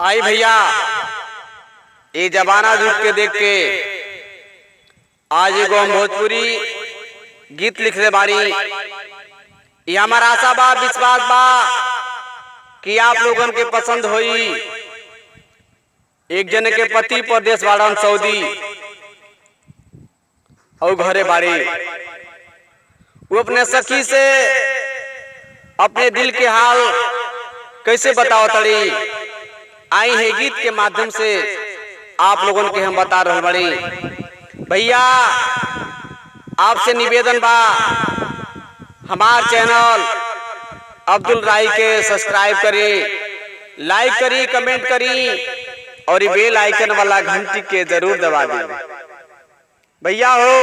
आई भैया, ये जमाना जुग के देख के आज एगो हम भोजपुरी गीत लिखले बाड़ी। ये हमारा आशा बा, विश्वास बा कि आप लोगन के पसंद होई। एक जने के पति परदेश वाड़न सऊदी और घरे बाड़ी, वो अपने सखी से अपने दिल के हाल कैसे बताओ तड़ी। आई है गीत के माध्यम से आप लोगों के हम बता रहे बड़ी। भैया आपसे निवेदन बा, हमार चैनल अब्दुल राय के सब्सक्राइब करी, लाइक करी, कमेंट करी और ये बेल आइकन वाला घंटी के जरूर दबा दी। भैया हो,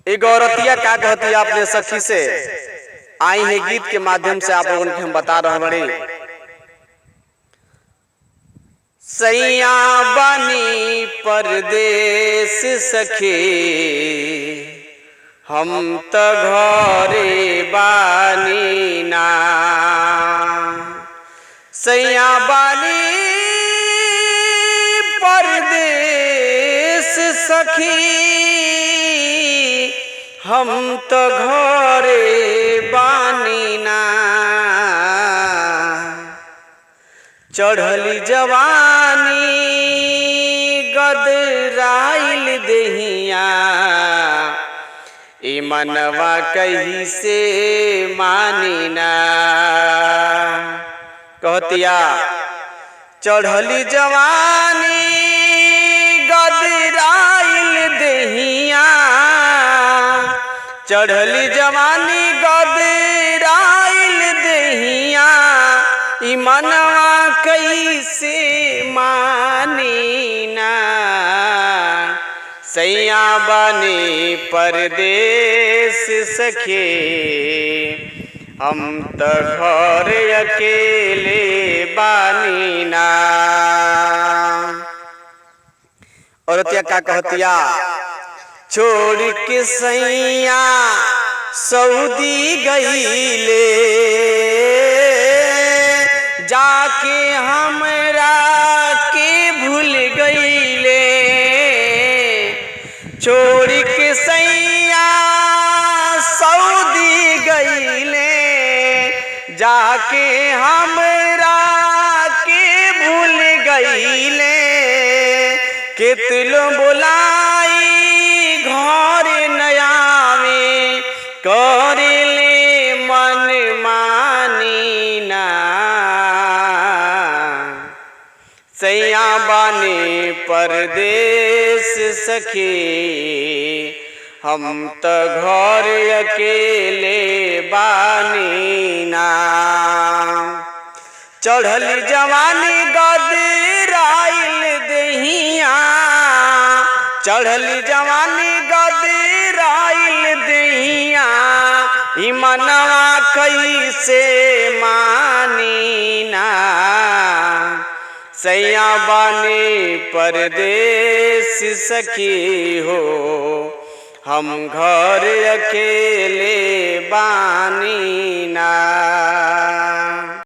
एक औरतिया क्या कहती है अपने सखी से, आई है गीत के माध्यम से आप लोगों के हम बता रहे बड़ी। सैया बानी परदेश सखे, हम त घरे बानी ना। सैया बानी परदेश सखी, हम त घरे बानी ना। चढ़ली जवानी गदराइल देहिया, ई मनवा कहीं से मानी ना। कहतिया चढ़ली जवानी गदराइल देहिया, चढ़ली जवानी गदराइल देहिया, ई मनवा कैसे मानी ना। सैया बानी परदेश सखे, हम त घर अकेले बानी ना। औरतिया का कहतिया, छोड़ के सैया सऊदी गईले, जाके हमरा के भूल गईले। छोड़ के सैया सऊदी गईले, जाके हमरा के भूल गईले। कितलो बोलाई घर नयावे, करेले मन मानी ना। सैया बानी परदेश सखी, हम त घर अकेले बानी ना। चढ़ली जवानी गदराइल देहिया, चढ़ली जवानी गदराइल देहिया, ई मनवा कैसे मानी ना। सैया बानी परदेश सखी हो, हम घर अकेले बानी ना।